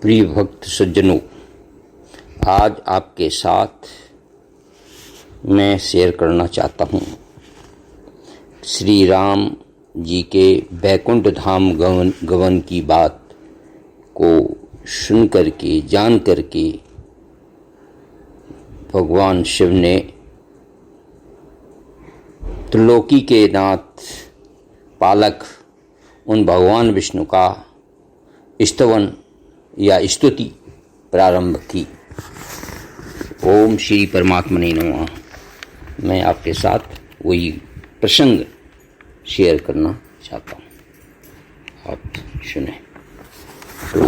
प्रिय भक्त सज्जनों, आज आपके साथ मैं शेयर करना चाहता हूँ श्री राम जी के बैकुंठ धाम गमन की बात को सुन करके जान करके भगवान शिव ने त्रिलोकी के नाथ पालक उन भगवान विष्णु का स्तवन या स्तुति प्रारंभ की। ओम श्री परमात्मने नमः। मैं आपके साथ वही प्रसंग शेयर करना चाहता हूँ, आप सुने। तो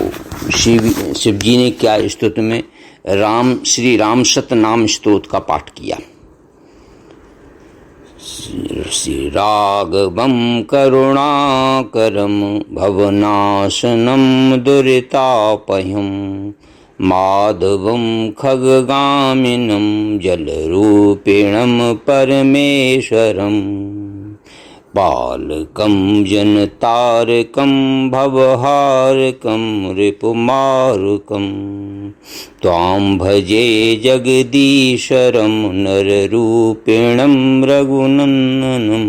शिव जी ने क्या स्तुति में श्री राम सतनाम स्तोत्र का पाठ किया। श्री राघवं करुणाकरं भवनाशनं दुरितापहं माधवं खगगामिनं जलरूपिणं परमेश्वरं पालकं जनतारकं भवहारकं रिपुमारुकं त्वां भजे जगदीशरं नररूपिणं रघुनन्दनं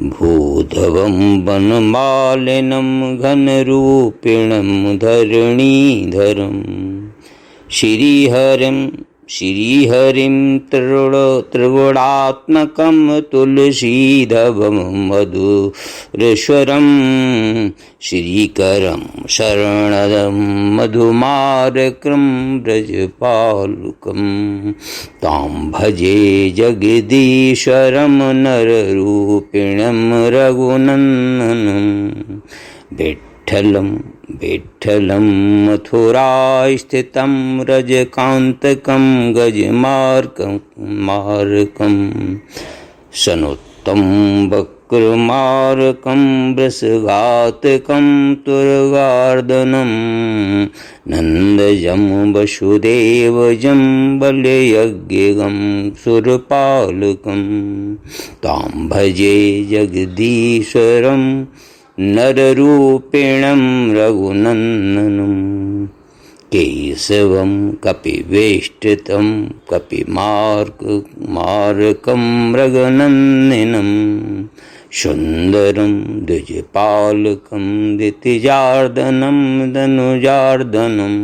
भूधवं वनमालिनं घनरूपिणं धरणीधरं श्रीहरिं त्रिगुणात्मकं तुलसीधवं मधुरेश्वरं श्रीकरं शरणदं मधुमार्कं ब्रजपालुकं तां भजे जगदीश्वरं नररूपिणं रघुनन्दनं विठ्ठलं मथुरास्थितं रजकान्तकं गजमार्कं सनुत्तं वक्रमार्कं वृषघातकं तुरगार्दनं नन्दजं वसुदेवजं बलयज्ञं सुरपालकं तां भजे जगदीश्वरं नररूपिणं रघुनन्दनं केशवं कपिवेष्टितं कपिमार्कं मृगनन्दिनं सुन्दरं द्विजपालकं दितिजार्दनं धनुजार्दनं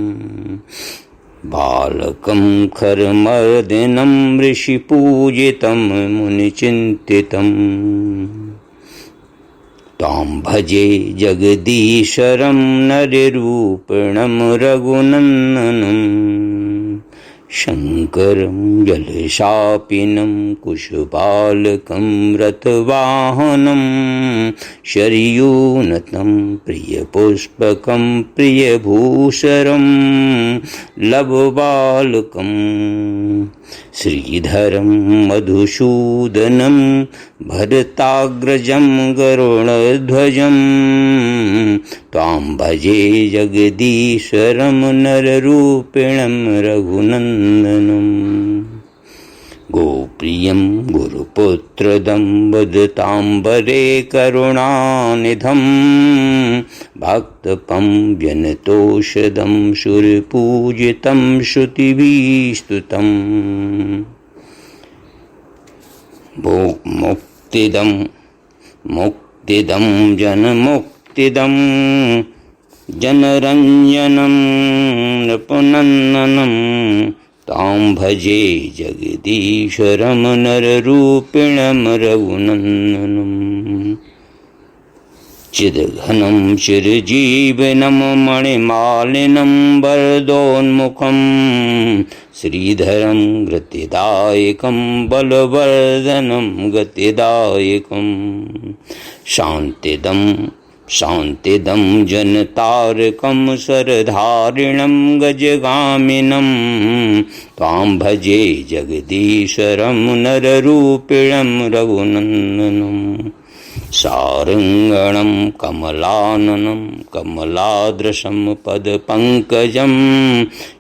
बालकं खरमर्दिनं ऋषिपूजितं मुनिचिन्तितं तां भजे जगदीश्वरं नररूपिणं रघुनन्दनं शङ्करं जलशापिनं कुशपालकं रथवाहनं शर्यूनतं प्रियपुष्पकं प्रियभूषरं लभबालकं श्रीधरं मधुसूदनं भरताग्रजं गरुडध्वजं त्वां भजे जगदीश्वरं नररूपिणं रघुनन्दनं गोप्रियं गुरुपुत्रदं वदताम्बरे करुणानिधं भक्तपं व्यनतोषधं सुरपूजितं श्रुतिभिस्तुतं मुक्तिदं जनमुक्तिदं जनरञ्जनं नृपनन्दनं तां भजे जगदीश्वरं नररूपिणं रघुनन्दनं चिदघनं चिरजीवनं मणिमालिनं वरदोन्मुखं श्रीधरं गतिदायकं बलवर्धनं गतिदायकं शान्तिदं जनतारकं शरधारिणं गजगामिनं त्वां भजे जगदीश्वरं नररूपिणं रघुनन्दनं सारङ्गणं कमलाननं कमलादृशं पदपङ्कजं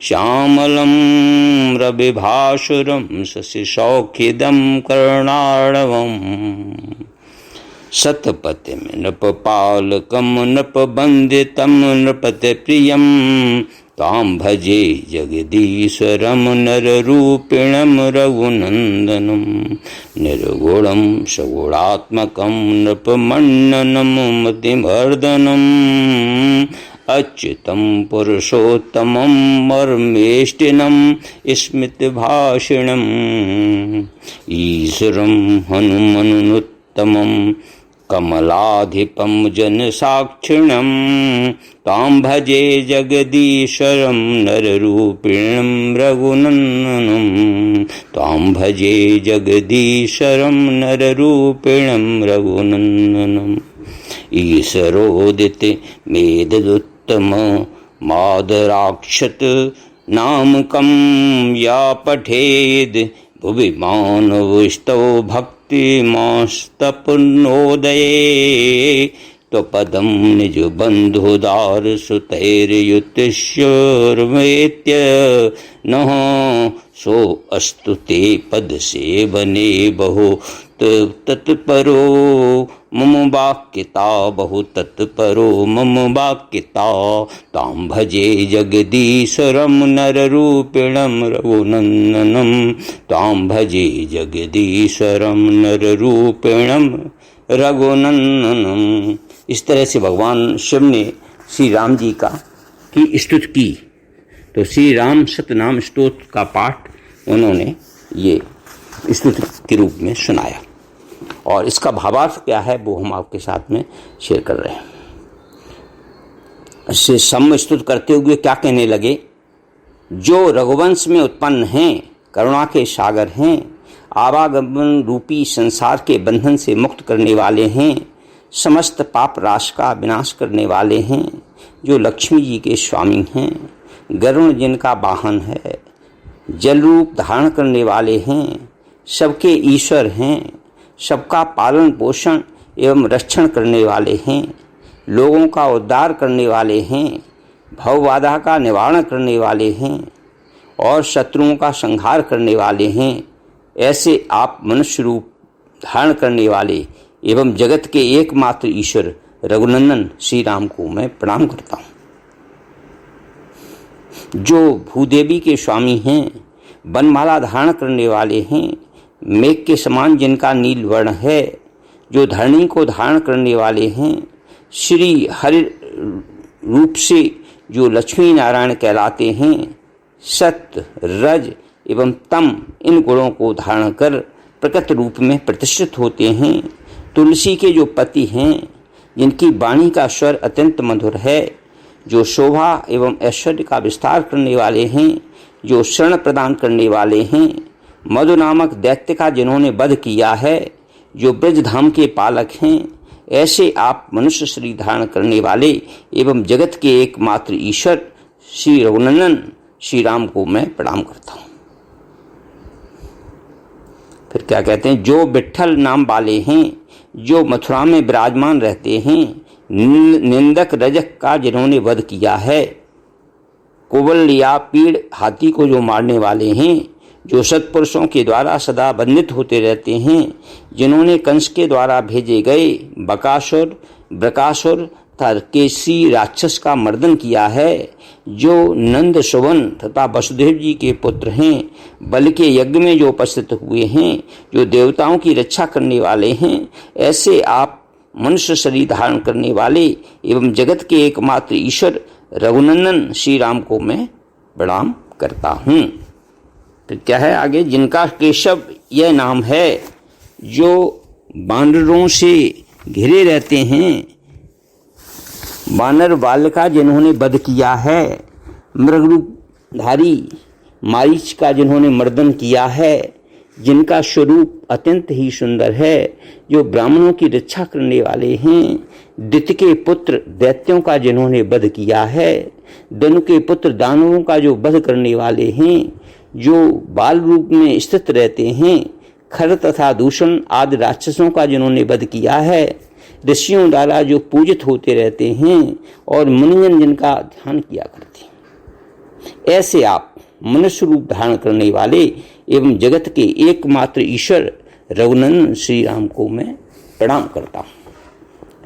श्यामलं रविभासुरं शशिशौखिदं कर्णार्णवम् सतपति नृपपालकं नृपबन्दितं नृपते प्रियं तां भजे जगदीश्वरं नररूपिणं रघुनन्दनं निर्गुणं सगुणात्मकं नृपमण्डनं मतिमर्दनम् अच्युतं पुरुषोत्तमं परमेष्टिनं स्मितभाषिणम् ईश्वरं हनुमनुत्तमं कमलाधिपं जनसाक्षिणं तां भजे जगदीश्वरं नररूपिणं रघुनन्दनं तां भजे जगदीश्वरं नररूपिणं रघुनन्दनम् ईश्वरोदित मेददुत्तम मादराक्षत नामकं या पठेद भुवि मानवस्तव भक्तिमास्तपनोदये त्वपदं निजबन्धुदार सुतैर्युतिष्यर्वेत्य नः सो अस्तु ते पदसेवने बहु तत्परो मम वाक्यता बहु तत्परो मम वाक्यता तां भजे जगदीश्वरं नररूपिणं रघुनन्दनं तां भजे जगदीश्वरम नररूपिणं रघुनन्दनम। इस तरह से भगवान शिव ने श्री राम जी की स्तुति की। तो श्री राम सतनाम स्तोत्र का पाठ उन्होंने ये स्तुति के रूप में सुनाया और इसका भावार्थ क्या है वो हम आपके साथ में शेयर कर रहे हैं। इससे समस्तुति करते हुए क्या कहने लगे, जो रघुवंश में उत्पन्न हैं, करुणा के सागर हैं, आवागमन रूपी संसार के बंधन से मुक्त करने वाले हैं, समस्त पाप राशि का विनाश करने वाले हैं, जो लक्ष्मी जी के स्वामी हैं, गरुण जिनका वाहन है, जल रूप धारण करने वाले हैं, सबके ईश्वर हैं, सबका पालन पोषण एवं रक्षण करने वाले हैं, लोगों का उद्धार करने वाले हैं, भवबाधा का निवारण करने वाले हैं और शत्रुओं का संहार करने वाले हैं, ऐसे आप मनुष्य रूप धारण करने वाले एवं जगत के एकमात्र ईश्वर रघुनंदन श्री राम को मैं प्रणाम करता हूँ। जो भूदेवी के स्वामी हैं, वनमाला धारण करने वाले हैं, मेघ के समान जिनका नील वर्ण है, जो धरणी को धारण करने वाले हैं, श्री हरि रूप से जो लक्ष्मी नारायण कहलाते हैं, सत्य रज एवं तम इन गुणों को धारण कर प्रकट रूप में प्रतिष्ठित होते हैं, तुलसी के जो पति हैं, जिनकी वाणी का स्वर अत्यंत मधुर है, जो शोभा एवं ऐश्वर्य का विस्तार करने वाले हैं, जो शरण प्रदान करने वाले हैं, मधु नामक दैत्य का जिन्होंने वध किया है, जो ब्रज धाम के पालक हैं, ऐसे आप मनुष्य शरीर धारण करने वाले एवं जगत के एकमात्र ईश्वर श्री रघुनंदन श्री राम को मैं प्रणाम करता हूँ। फिर क्या कहते हैं, जो विट्ठल नाम वाले हैं, जो मथुरा में विराजमान रहते हैं, निंदक रजक का जिन्होंने वध किया है, कुबल या पीड़ हाथी को जो मारने वाले हैं, जो सत्पुरुषों के द्वारा सदा वंदित होते रहते हैं, जिन्होंने कंस के द्वारा भेजे गए बकासुर ब्रकासुर तथा केसी राक्षस का मर्दन किया है, जो नंद सुवन तथा वसुदेव जी के पुत्र हैं, बल के यज्ञ में जो उपस्थित हुए हैं, जो देवताओं की रक्षा करने वाले हैं, ऐसे आप मनुष्य शरीर धारण करने वाले एवं जगत के एकमात्र ईश्वर रघुनंदन श्री राम को मैं प्रणाम करता हूँ। फिर क्या है आगे, जिनका केशव यह नाम है, जो बानरों से घिरे रहते हैं, बानर बाल का जिन्होंने वध किया है, मृगरूपधारी मारीच का जिन्होंने मर्दन किया है, जिनका स्वरूप अत्यंत ही सुंदर है, जो ब्राह्मणों की रक्षा करने वाले हैं, दित्य के पुत्र दैत्यों का जिन्होंने वध किया है, दनु के पुत्र दानवों का जो वध करने वाले हैं, जो बाल रूप में स्थित रहते हैं, खर तथा दूषण आदि राक्षसों का जिन्होंने वध किया है, ऋषियों द्वारा जो पूजित होते रहते हैं और मुनिजन जिनका ध्यान किया करते हैं, ऐसे आप मनुष्य रूप धारण करने वाले एवं जगत के एकमात्र ईश्वर रघुनंदन श्री राम को मैं प्रणाम करता हूँ।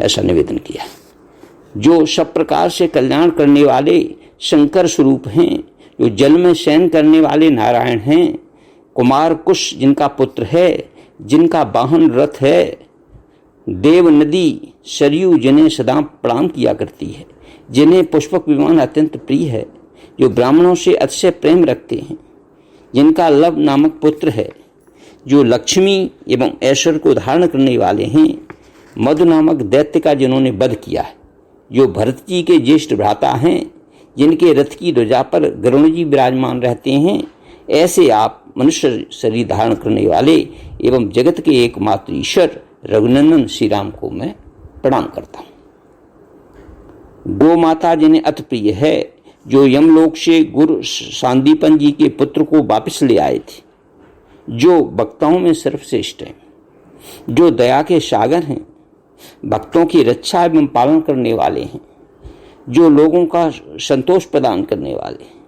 ऐसा निवेदन किया। जो सब प्रकार से कल्याण करने वाले शंकर स्वरूप हैं, जो जल में शयन करने वाले नारायण हैं, कुमार कुश जिनका पुत्र है, जिनका वाहन रथ है, देव नदी सरयू जिन्हें सदा प्रणाम किया करती है, जिन्हें पुष्पक विमान अत्यंत प्रिय है, जो ब्राह्मणों से अतिशय प्रेम रखते हैं, जिनका लव नामक पुत्र है, जो लक्ष्मी एवं ऐश्वर्य को धारण करने वाले हैं, मधु नामक दैत्य का जिन्होंने वध किया है, जो भरत जी के ज्येष्ठ भ्राता हैं, जिनके रथ की ध्वजा पर गरुण जी विराजमान रहते हैं, ऐसे आप मनुष्य शरीर धारण करने वाले एवं जगत के एकमात्र ईश्वर रघुनंदन श्री राम को मैं प्रणाम करता हूँ। गो माता जिन्हें अति प्रिय है, जो यमलोक से गुरु सांदीपन जी के पुत्र को वापस ले आए थे, जो भक्तों में सर्वश्रेष्ठ हैं, जो दया के सागर हैं, भक्तों की रक्षा एवं पालन करने वाले हैं, जो लोगों का संतोष प्रदान करने वाले हैं,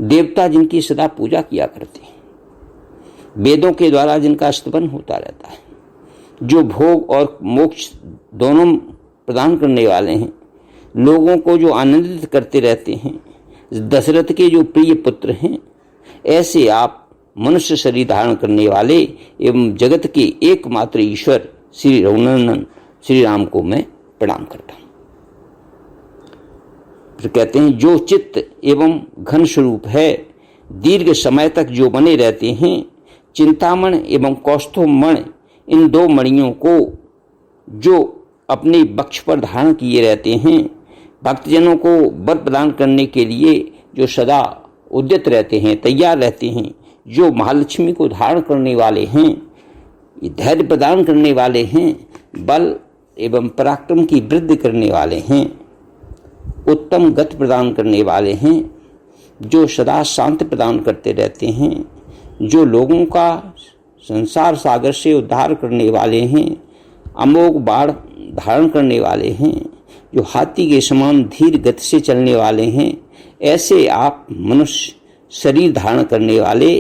देवता जिनकी सदा पूजा किया करते हैं, वेदों के द्वारा जिनका स्तवन होता रहता है, जो भोग और मोक्ष दोनों प्रदान करने वाले हैं, लोगों को जो आनंदित करते रहते हैं, दशरथ के जो प्रिय पुत्र हैं, ऐसे आप मनुष्य शरीर धारण करने वाले एवं जगत के एकमात्र ईश्वर श्री रघुनंदन श्री राम को मैं प्रणाम करता हूँ। फिर कहते हैं, जो चित्त एवं घन स्वरूप है, दीर्घ समय तक जो बने रहते हैं, चिंतामण एवं कौस्तुभमण इन दो मणियों को जो अपने वक्ष पर धारण किए रहते हैं, भक्तजनों को वर प्रदान करने के लिए जो सदा उद्यत रहते हैं, तैयार रहते हैं, जो महालक्ष्मी को धारण करने वाले हैं, धैर्य प्रदान करने वाले हैं, बल एवं पराक्रम की वृद्धि करने वाले हैं, उत्तम गति प्रदान करने वाले हैं, जो सदा शांति प्रदान करते रहते हैं, जो लोगों का संसार सागर से उद्धार करने वाले हैं, अमोघ बाण धारण करने वाले हैं, जो हाथी के समान धीर गति से चलने वाले हैं, ऐसे आप मनुष्य शरीर धारण करने वाले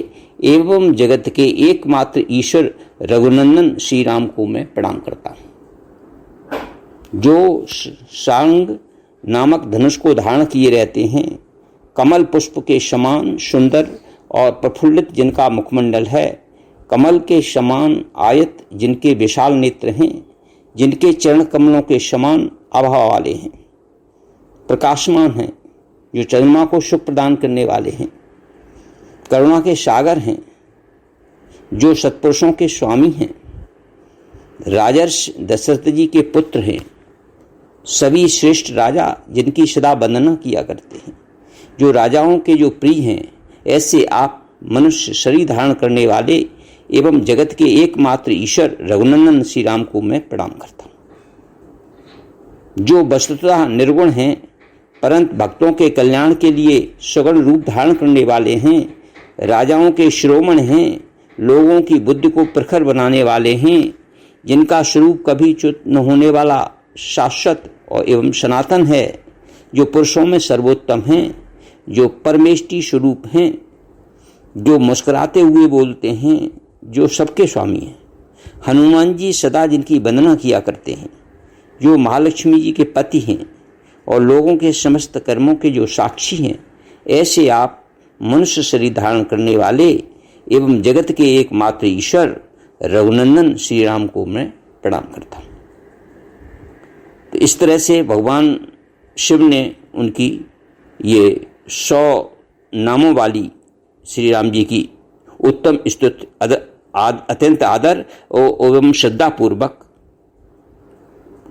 एवं जगत के एकमात्र ईश्वर रघुनंदन श्री राम को मैं प्रणाम करता हूँ। जो सांग नामक धनुष को धारण किए रहते हैं, कमल पुष्प के समान सुंदर और प्रफुल्लित जिनका मुखमंडल है, कमल के समान आयत जिनके विशाल नेत्र हैं, जिनके चरण कमलों के समान आभा वाले हैं, प्रकाशमान हैं, जो चंद्रमा को सुख प्रदान करने वाले हैं, करुणा के सागर हैं, जो सत्पुरुषों के स्वामी हैं, राजर्षि दशरथ जी के पुत्र हैं, सभी श्रेष्ठ राजा जिनकी सदा वंदना किया करते हैं, जो राजाओं के जो प्रिय हैं, ऐसे आप मनुष्य शरीर धारण करने वाले एवं जगत के एकमात्र ईश्वर रघुनंदन श्री राम को मैं प्रणाम करता हूँ। जो वस्तुतः निर्गुण हैं, परंतु भक्तों के कल्याण के लिए सगुण रूप धारण करने वाले हैं, राजाओं के शिरोमण हैं, लोगों की बुद्धि को प्रखर बनाने वाले हैं, जिनका स्वरूप कभी च्युत न होने वाला शाश्वत और एवं सनातन है, जो पुरुषों में सर्वोत्तम हैं, जो परमेष्टि स्वरूप हैं, जो मुस्कुराते हुए बोलते हैं, जो सबके स्वामी हैं, हनुमान जी सदा जिनकी वंदना किया करते हैं, जो महालक्ष्मी जी के पति हैं और लोगों के समस्त कर्मों के जो साक्षी हैं, ऐसे आप मनुष्य शरीर धारण करने वाले एवं जगत के एकमात्र ईश्वर रघुनंदन श्री राम को मैं प्रणाम करता हूँ। तो इस तरह से भगवान शिव ने उनकी ये 100 नामों वाली श्री राम जी की उत्तम स्तुति अत्यंत आदर एवं श्रद्धापूर्वक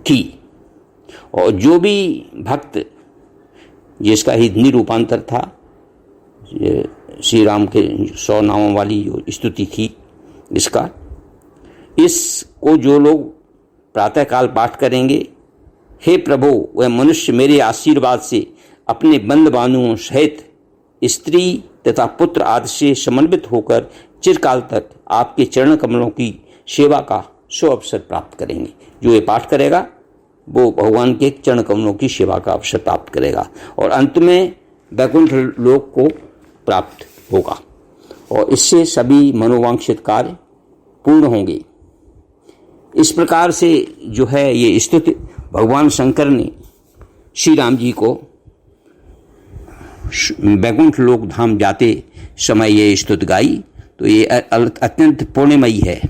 की, और जो भी भक्त जिसका ही निरूपांतर था श्री राम के 100 नामों वाली जो स्तुति थी, इसको जो लोग प्रातःकाल पाठ करेंगे, हे प्रभु वह मनुष्य मेरे आशीर्वाद से अपने बंद बानुओं सहित स्त्री तथा पुत्र आदि से समन्वित होकर चिरकाल तक आपके चरण कमलों की सेवा का अवसर प्राप्त करेंगे। जो ये पाठ करेगा वो भगवान के चरण कमलों की सेवा का अवसर प्राप्त करेगा और अंत में वैकुंठ लोक को प्राप्त होगा और इससे सभी मनोवांछित कार्य पूर्ण होंगे। इस प्रकार से जो है ये स्तुति भगवान शंकर ने श्री राम जी को वैकुंठ लोक धाम जाते समय ये स्तुति गाई, तो ये अत्यंत पुण्यमयी है।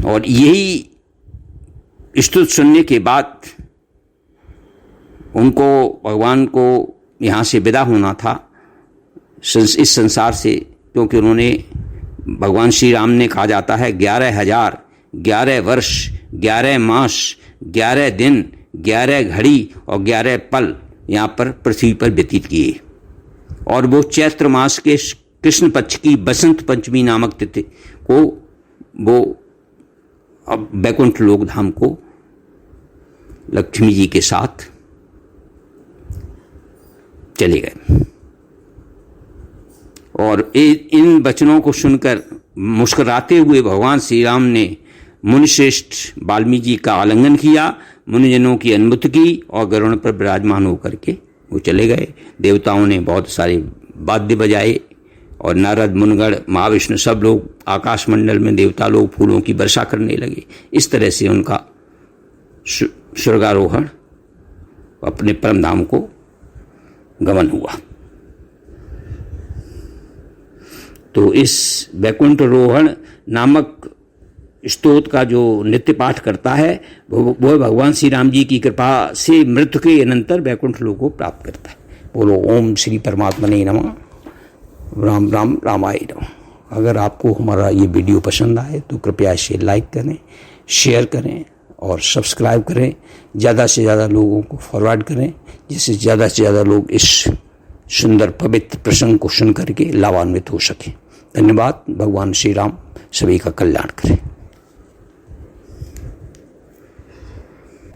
और यही स्तुति सुनने के बाद उनको, भगवान को यहाँ से विदा होना था इस संसार से, क्योंकि उन्होंने, भगवान श्री राम ने, कहा जाता है 11,000 11 वर्ष 11 मास 11 दिन 11 घड़ी और 11 पल यहाँ पर पृथ्वी पर व्यतीत किए। और वो चैत्र मास के कृष्ण पक्ष की बसंत पंचमी नामक तिथि को वो अब वैकुंठ लोक धाम को लक्ष्मी जी के साथ चले गए। और इन वचनों को सुनकर मुस्कुराते हुए भगवान श्री राम ने मुनिश्रेष्ठ वाल्मीकि जी का आलिंगन किया, मुनिजनों की अनुमति की और गरुड़ पर विराजमान होकर के वो चले गए। देवताओं ने बहुत सारे वाद्य बजाए और नारद, मुनगण, महाविष्णु सब लोग आकाश मंडल में, देवता लोग फूलों की वर्षा करने लगे। इस तरह से उनका स्वर्गारोहण अपने परम धाम को गमन हुआ। तो इस वैकुंठ रोहण नामक स्तोत्र का जो नित्य पाठ करता है वो भगवान श्री राम जी की कृपा से मृत्यु के अनंतर वैकुंठ लोक को प्राप्त करता है। बोलो ओम श्री परमात्मने नमः, राम राम रामाय नमः। अगर आपको हमारा ये वीडियो पसंद आए तो कृपया इसे लाइक करें, शेयर करें और सब्सक्राइब करें। ज़्यादा से ज़्यादा लोगों को फॉरवर्ड करें, जिससे ज़्यादा से ज़्यादा लोग इस सुंदर पवित्र प्रसंग को सुन करके लाभान्वित हो सकें। धन्यवाद। भगवान श्री राम सभी का कल्याण करें।